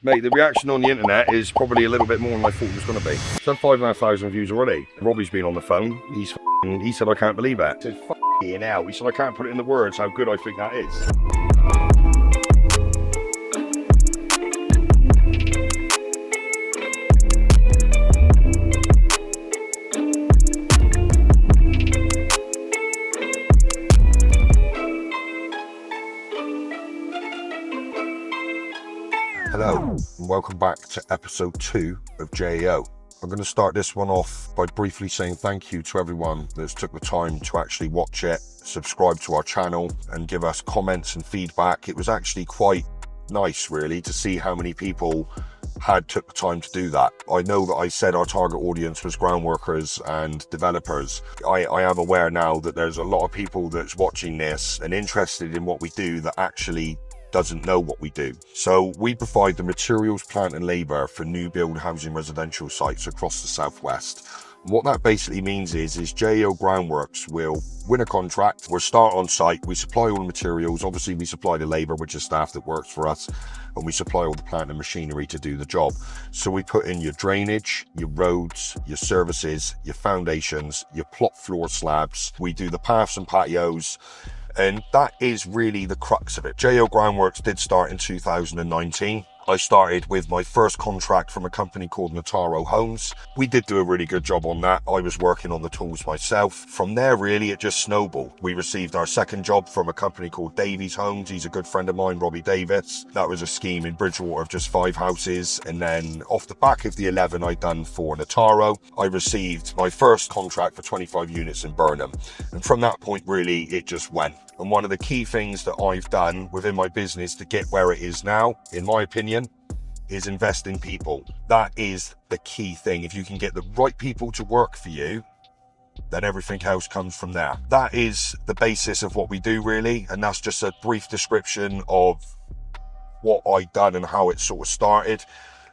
Mate, the reaction on the internet is probably a little bit more than I thought it was going to be. It's had 5,500 views already. Robbie's been on the phone. He said, I can't believe that. I said, f***ing hell. He said, I can't put it in the words how good I think that is. Hello and welcome back to episode 2 of JAO. I'm going to start this one off by briefly saying thank you to everyone that's took the time to actually watch it, subscribe to our channel and give us comments and feedback. It was actually quite nice really to see how many people had took the time to do that. I know that I said our target audience was ground workers and developers. I am aware now that there's a lot of people that's watching this and interested in what we do that actually doesn't know what we do. So we provide the materials, plant and labour for new build housing residential sites across the southwest. What that basically means is JAO Groundworks will win a contract, we'll start on site, we supply all the materials, obviously we supply the labour, which is staff that works for us, and we supply all the plant and machinery to do the job. So we put in your drainage, your roads, your services, your foundations, your plot floor slabs, we do the paths and patios, and that is really the crux of it. JAO Groundworks did start in 2019. I started with my first contract from a company called Nataro Homes. We did do a really good job on that. I was working on the tools myself. From there, really, it just snowballed. We received our second job from a company called Davies Homes. He's a good friend of mine, Robbie Davis. That was a scheme in Bridgewater of just 5 houses. And then off the back of the 11 I'd done for Nataro, I received my first contract for 25 units in Burnham. And from that point, really, it just went. And one of the key things that I've done within my business to get where it is now, in my opinion, is invest in people. That is the key thing. If you can get the right people to work for you, then everything else comes from there. That is the basis of what we do really. And that's just a brief description of what I've done and how it sort of started.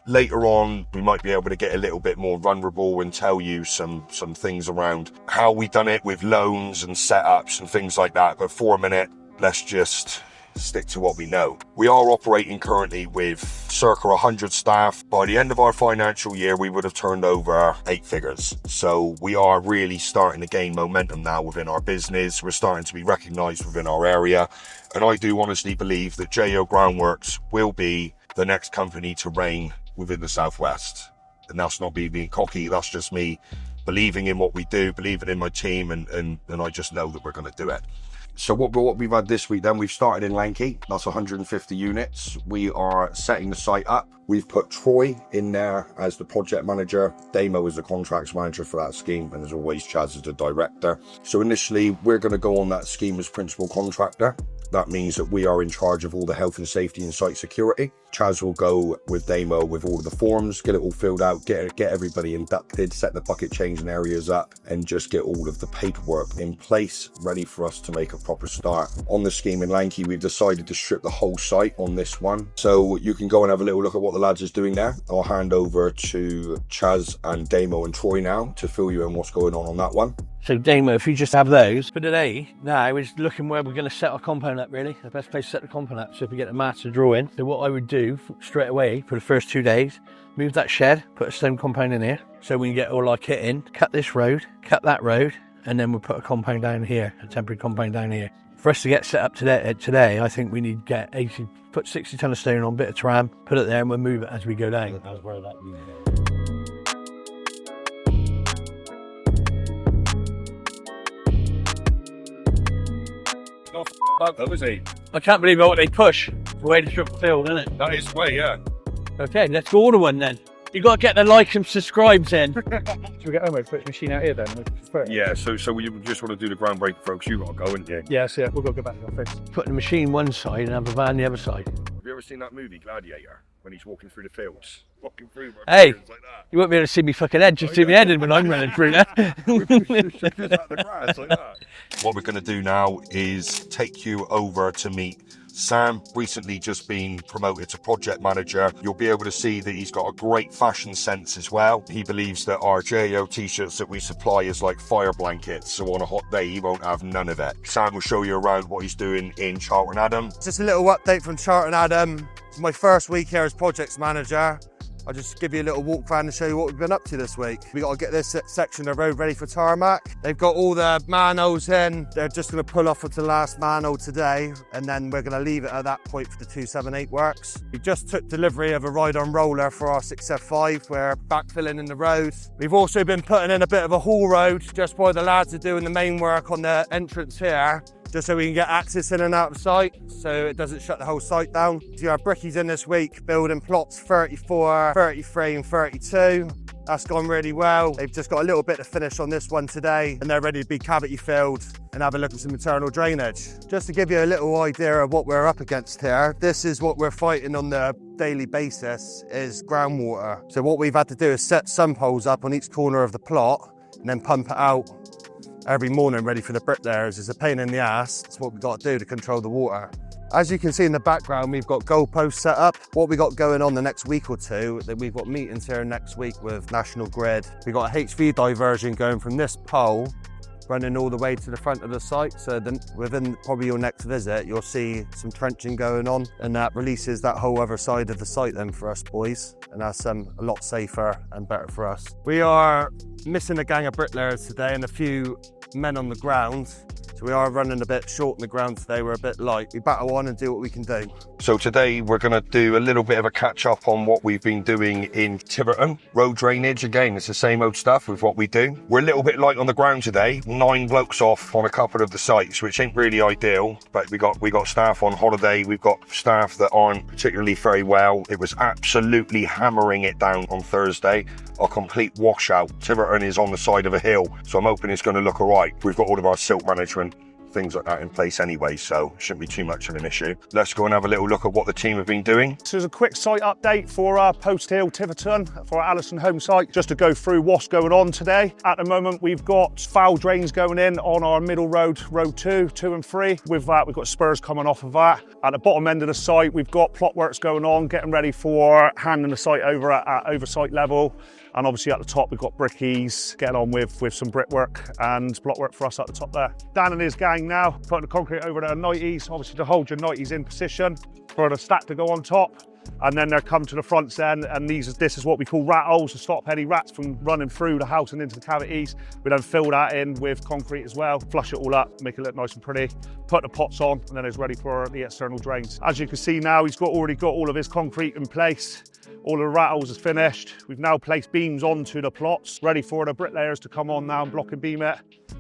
Later on, we might be able to get a little bit more vulnerable and tell you some things around how we done it with loans and setups and things like that. But for a minute, let's just stick to what we know. We are operating currently with circa 100 staff. By the end of our financial year, we would have turned over 8 figures. So we are really starting to gain momentum now within our business. We're starting to be recognised within our area. And I do honestly believe that JAO Groundworks will be the next company to reign within the southwest. And that's not me being cocky, that's just me believing in what we do, believing in my team, and I just know that we're going to do it. So what we've had this week then, we've started in Lanke. That's 150 units. We are setting the site up. We've put Troy in there as the project manager. Damo is the contracts manager for that scheme. And as always, Chaz is the director. So initially, we're going to go on that scheme as principal contractor. That means that we are in charge of all the health and safety and site security. Chaz will go with Damo with all of the forms, get it all filled out, get everybody inducted, set the bucket changing areas up, and just get all of the paperwork in place, ready for us to make a proper start. On the scheme in Lanke, we've decided to strip the whole site on this one. So you can go and have a little look at what the lads is doing there. I'll hand over to Chaz and Damo and Troy now to fill you in what's going on that one. So Damo, if you just have those. For today, now is looking where we're going to set our compound up really. The best place to set the compound up. So if we get the master draw in. So what I would do straight away for the first 2 days, move that shed, put a stone compound in here. So we can get all our kit in, cut this road, cut that road, and then we'll put a compound down here, a temporary compound down here. For us to get set up today, I think we need to get put 60 ton of stone on, bit of tram, put it there and we'll move it as we go down. That's where that Not though, is he? I can't believe what they push. The way to strip the field, isn't it? That is the way, yeah. Okay, let's go order one then. You got to get the likes and subscribes in. Should we get home and put the machine out here then? Yeah, so we just want to do the groundbreaking folks. You got to go, haven't you? Yeah, so we'll go back to the office. Put the machine one side and have the van the other side. Have you ever seen that movie, Gladiator, when he's walking through the fields? Walking through hey, like that. You won't be able to see me fucking head, just see me headed when I'm running through there. What we're going to do now is take you over to meet Sam recently just been promoted to project manager. You'll be able to see that he's got a great fashion sense as well. He believes that our JAO t-shirts that we supply is like fire blankets, so on a hot day he won't have none of it. Sam will show you around what he's doing in Taunton, Adam. Just a little update from Taunton, Adam. It's my first week here as projects manager. I'll just give you a little walk around and show you what we've been up to this week. We got to get this section of road ready for tarmac. They've got all the manholes in. They're just going to pull off with the last manhole today, and then we're going to leave it at that point for the 278 works. We just took delivery of a ride-on roller for our 6F5. We're backfilling in the road. We've also been putting in a bit of a haul road just while the lads are doing the main work on the entrance here, just so we can get access in and out of site, so it doesn't shut the whole site down. We have brickies in this week, building plots 34, 33 and 32. That's gone really well. They've just got a little bit to finish on this one today, and they're ready to be cavity filled and have a look at some internal drainage. Just to give you a little idea of what we're up against here, this is what we're fighting on the daily basis, is groundwater. So what we've had to do is set sump holes up on each corner of the plot and then pump it out every morning ready for the bricklayers. It's a pain in the ass. It's what we've got to do to control the water. As you can see in the background, we've got goalposts set up. What we got going on the next week or two, that we've got meetings here next week with National Grid. We've got a HV diversion going from this pole, running all the way to the front of the site. So then within probably your next visit, you'll see some trenching going on, and that releases that whole other side of the site then for us boys. And that's a lot safer and better for us. We are missing a gang of bricklayers today and a few men on the ground. So we are running a bit short on the ground today. We're a bit light. We battle on and do what we can do. So today we're going to do a little bit of a catch up on what we've been doing in Tiverton. Road drainage, again, it's the same old stuff with what we do. We're a little bit light on the ground today. 9 blokes off on a couple of the sites, which ain't really ideal, but we got staff on holiday. We've got staff that aren't particularly very well. It was absolutely hammering it down on Thursday. A complete washout. Tiverton is on the side of a hill, so I'm hoping it's going to look all right. We've got all of our silt management, things like that in place anyway, so shouldn't be too much of an issue. Let's go and have a little look at what the team have been doing. So there's a quick site update for our Post Hill Tiverton, for our Allison home site, just to go through what's going on today. At the moment, we've got foul drains going in on our middle road, road 2 and 3. With that, we've got spurs coming off of that. At the bottom end of the site, we've got plot works going on, getting ready for handing the site over at oversight level. And obviously at the top, we've got brickies, getting on with some brickwork and block work for us at the top there. Dan and his gang now putting the concrete over their 90s, obviously to hold your 90s in position for the stack to go on top. And then they'll come to the front end, and this is what we call rat holes to stop any rats from running through the house and into the cavities. We then fill that in with concrete as well, flush it all up, make it look nice and pretty, put the pots on, and then it's ready for the external drains. As you can see now, he's already got all of his concrete in place. All of the rat holes is finished. We've now placed beams onto the plots, ready for the bricklayers to come on now and block and beam it.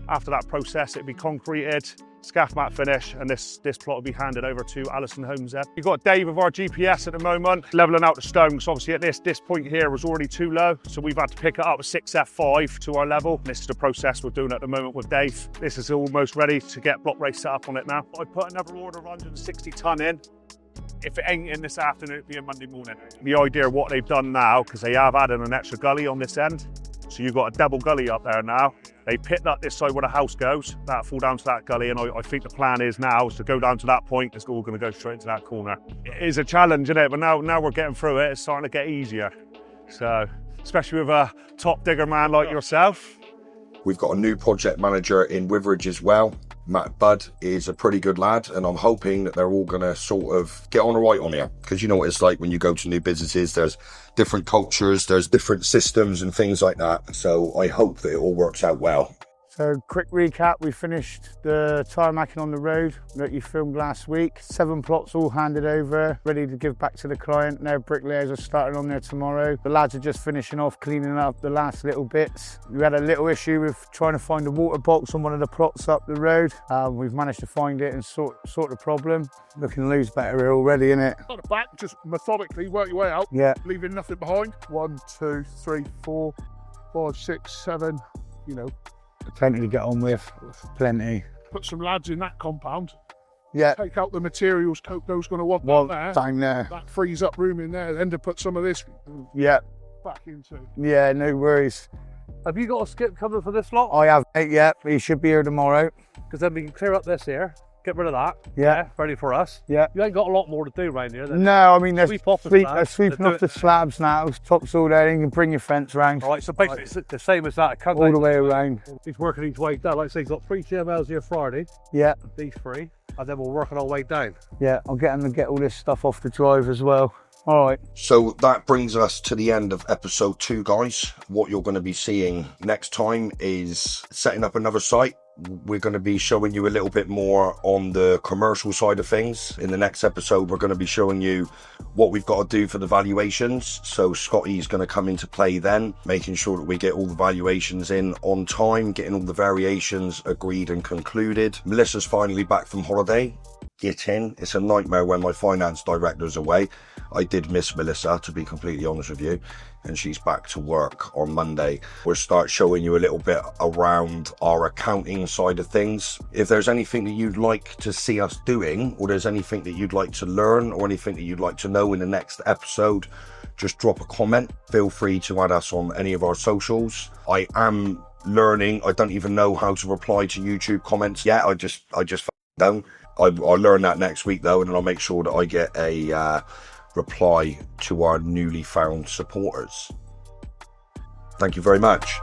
After that process, it'll be concreted, scaff mat finish, and this plot will be handed over to Allison Homes then. You've got Dave with our GPS at the moment, levelling out the stones. Obviously at this point here was already too low, so we've had to pick it up with 6F5 to our level. This is the process we're doing at the moment with Dave. This is almost ready to get block race set up on it now. I put another order of 160 ton in. If it ain't in this afternoon, it'll be a Monday morning. The idea of what they've done now, because they have added an extra gully on this end, so you've got a double gully up there now. They picked up this side where the house goes, that'll fall down to that gully, and I think the plan is now is to go down to that point. It's all going to go straight into that corner. It is a challenge, isn't it? But now we're getting through it. It's starting to get easier. So, especially with a top digger man like yourself. We've got a new project manager in Witheridge as well. Matt Budd is a pretty good lad, and I'm hoping that they're all going to sort of get on all right on here, because you know what it's like when you go to new businesses. There's different cultures, there's different systems and things like that, so I hope that it all works out well. So quick recap, we finished the tarmacking on the road that you filmed last week. 7 plots all handed over, ready to give back to the client. Now bricklayers are starting on there tomorrow. The lads are just finishing off cleaning up the last little bits. We had a little issue with trying to find a water box on one of the plots up the road. We've managed to find it and sort the problem. Looking loads better here already, innit? On the back, just methodically work your way out, Yeah. leaving nothing behind. 1, 2, 3, 4, 5, 6, 7, you know. Plenty to get on with, plenty. Put some lads in that compound, Yeah, take out the materials Coco's going to want well, there. down there. That frees up room in there, then to put some of this Yeah, back into. yeah, no worries. Have you got a skip covered for this lot? I have, mate, yeah, he should be here tomorrow. Because then we can clear up this here. Get rid of that. Yeah. Ready for us. Yeah. You ain't got a lot more to do around here then. No, I mean, they're, Sweep off the they're slabs, sweeping they off do the slabs now. Top's all there. You can bring your fence round Alright, so basically it's the same as that. It comes all out the way around. He's working his way down. Like I say, he's got 3 TMLs here Friday, Yeah, these 3, and then we'll work on our way down. yeah. I'll get them to get all this stuff off the drive as well. All right. So that brings us to the end of episode 2, guys. What you're going to be seeing next time is setting up another site. We're going to be showing you a little bit more on the commercial side of things. In the next episode, we're going to be showing you what we've got to do for the valuations. So Scotty's going to come into play then, making sure that we get all the valuations in on time, getting all the variations agreed and concluded. Melissa's finally back from holiday. Get in. It's a nightmare when my finance director's away. I did miss Melissa, to be completely honest with you, and she's back to work on Monday. We'll start showing you a little bit around our accounting side of things. If there's anything that you'd like to see us doing, or there's anything that you'd like to learn, or anything that you'd like to know in the next episode, just drop a comment. Feel free to add us on any of our socials. I am learning. I don't even know how to reply to YouTube comments yet. I just don't. I'll learn that next week though, and then I'll make sure that I get a reply to our newly found supporters. Thank you very much.